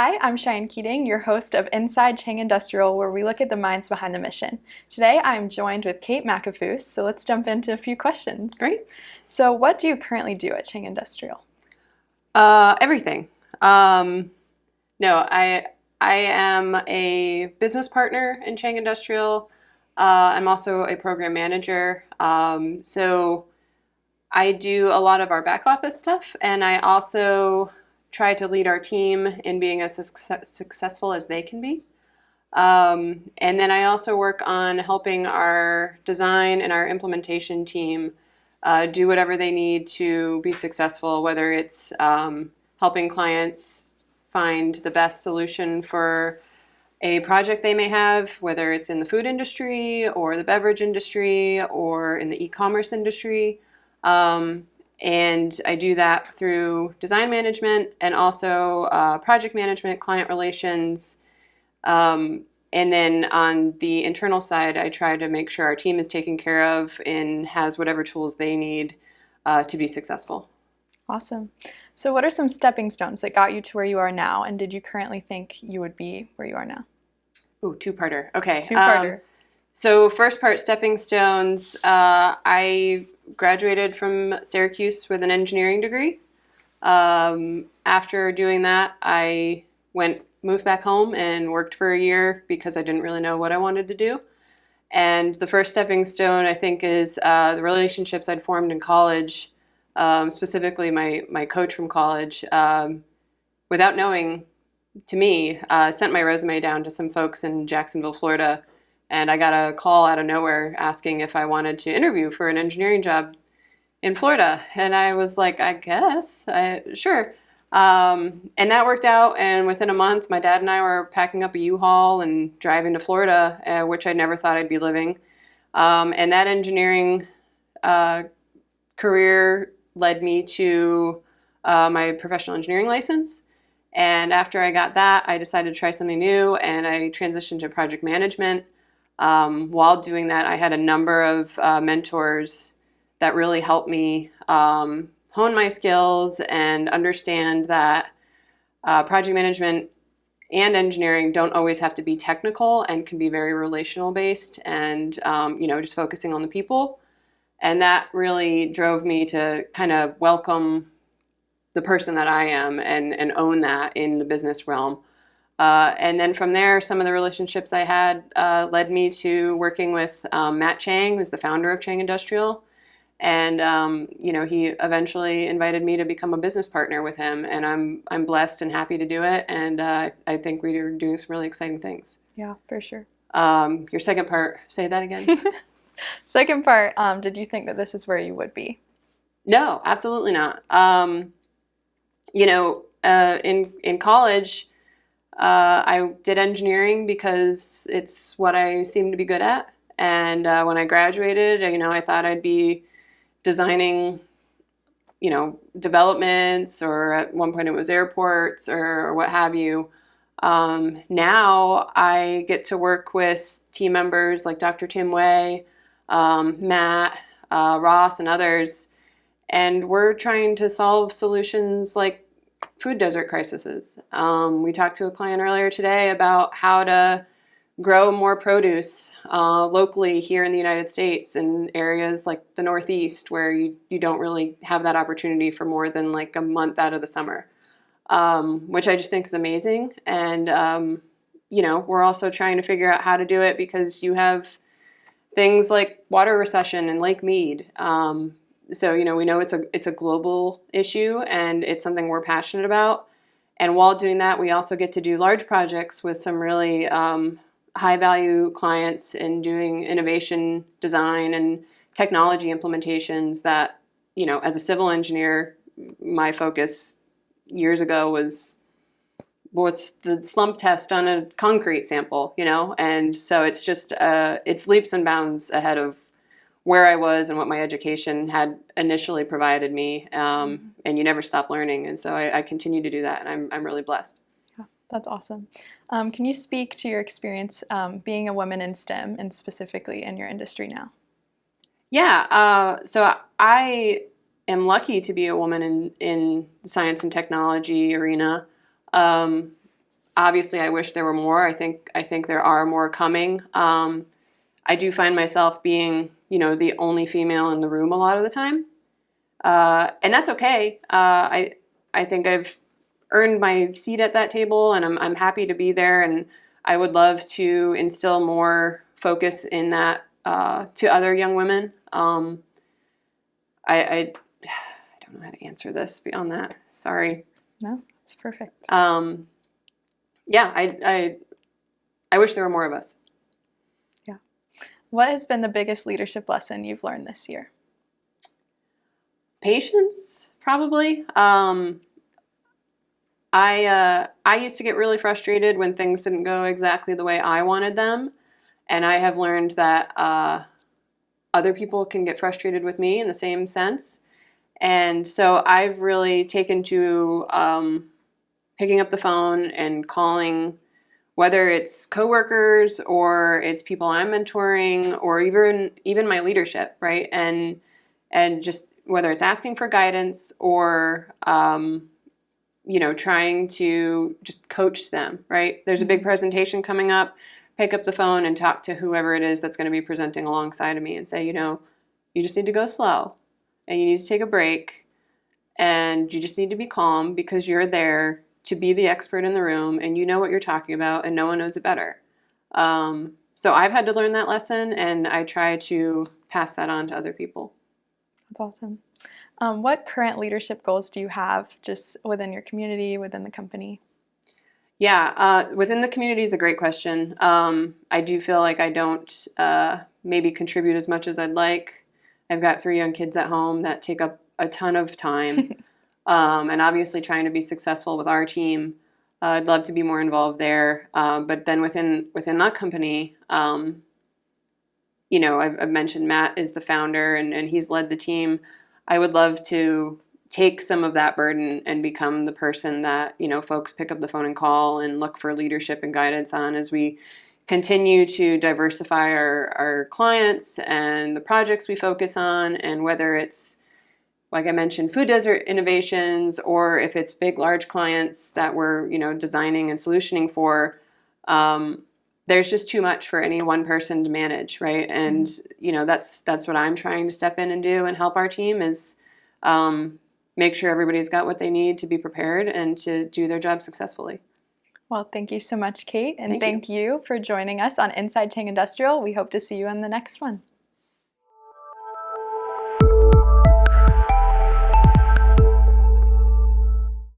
Hi, I'm Cheyenne Keating, your host of Inside Chang Industrial, where we look at the minds behind the mission. Today, I'm joined with Kate McAfoose, so let's jump into a few questions. Great. So, what do you currently do at Chang Industrial? Everything. Um, no, I am a business partner in Chang Industrial. I'm also a program manager. So I do a lot of our back office stuff, and I also try to lead our team in being as successful as they can be. And then I also work on helping our design and our implementation team do whatever they need to be successful, whether it's helping clients find the best solution for a project they may have, whether it's in the food industry or the beverage industry or in the e-commerce industry. And I do that through design management and also project management, client relations. And then on the internal side, I try to make sure our team is taken care of and has whatever tools they need to be successful. Awesome. So, what are some stepping stones that got you to where you are now, and did you currently think you would be where you are now? Ooh, two-parter. Okay. Two-parter. So first part, stepping stones. I graduated from Syracuse with an engineering degree. After doing that, I moved back home and worked for a year because I didn't really know what I wanted to do. And the first stepping stone, I think, is the relationships I'd formed in college, specifically my coach from college, without knowing, to me, sent my resume down to some folks in Jacksonville, Florida, and I got a call out of nowhere asking if I wanted to interview for an engineering job in Florida. And I was like, I guess, sure. And that worked out. And within a month, my dad and I were packing up a U-Haul and driving to Florida, which I never thought I'd be living. And that engineering career led me to my professional engineering license. And after I got that, I decided to try something new, and I transitioned to project management. While doing that, I had a number of mentors that really helped me hone my skills and understand that project management and engineering don't always have to be technical and can be very relational based and just focusing on the people. And that really drove me to kind of welcome the person that I am and own that in the business realm. And then from there, some of the relationships I had led me to working with Matt Chang, who's the founder of Chang Industrial. And he eventually invited me to become a business partner with him, and I'm blessed and happy to do it. And I think we are doing some really exciting things. Yeah, for sure. Your second part, say that again. Second part, did you think that this is where you would be? No, absolutely not. In college, I did engineering because it's what I seemed to be good at. And when I graduated, I thought I'd be designing, developments, or at one point it was airports or what have you. Now I get to work with team members like Dr. Tim Way, Matt, Ross, and others. And we're trying to solve solutions like food desert crises. We talked to a client earlier today about how to grow more produce locally here in the United States in areas like the Northeast where you don't really have that opportunity for more than like a month out of the summer, which I just think is amazing. And, we're also trying to figure out how to do it because you have things like water recession in Lake Mead. So, we know it's a global issue and it's something we're passionate about. And while doing that, we also get to do large projects with some really high value clients in doing innovation design and technology implementations that, as a civil engineer, my focus years ago was what's the slump test on a concrete sample, and so it's just it's leaps and bounds ahead of where I was and what my education had initially provided me, and you never stop learning, and so I continue to do that, and I'm really blessed. Yeah, that's awesome. Can you speak to your experience being a woman in STEM and specifically in your industry now? Yeah, so I am lucky to be a woman in the science and technology arena. obviously I wish there were more. I think there are more coming. I do find myself being, the only female in the room a lot of the time. And that's okay. I think I've earned my seat at that table, and I'm happy to be there. And I would love to instill more focus in that to other young women. I don't know how to answer this beyond that. Sorry. No, it's perfect. Yeah, I wish there were more of us. Yeah. What has been the biggest leadership lesson you've learned this year? Patience, probably. I used to get really frustrated when things didn't go exactly the way I wanted them, and I have learned that other people can get frustrated with me in the same sense. And so I've really taken to picking up the phone and calling, whether it's coworkers or it's people I'm mentoring or even my leadership, right? And just whether it's asking for guidance or trying to just coach them, right? There's a big presentation coming up. Pick up the phone and talk to whoever it is that's going to be presenting alongside of me and say, you just need to go slow and you need to take a break and you just need to be calm because you're there to be the expert in the room and you know what you're talking about and no one knows it better. So I've had to learn that lesson, and I try to pass that on to other people. That's awesome. What current leadership goals do you have just within your community, within the company? Yeah, within the community is a great question. I do feel like I don't maybe contribute as much as I'd like. I've got 3 young kids at home that take up a ton of time. And obviously trying to be successful with our team. I'd love to be more involved there. But then within that company, I've mentioned Matt is the founder and he's led the team. I would love to take some of that burden and become the person that, folks pick up the phone and call and look for leadership and guidance on as we continue to diversify our clients and the projects we focus on, and whether it's, like I mentioned, food desert innovations, or if it's big, large clients that we're, designing and solutioning for, there's just too much for any one person to manage, right? And, that's what I'm trying to step in and do and help our team is make sure everybody's got what they need to be prepared and to do their job successfully. Well, thank you so much, Kate, and thank you for joining us on Inside Chang Industrial. We hope to see you on the next one.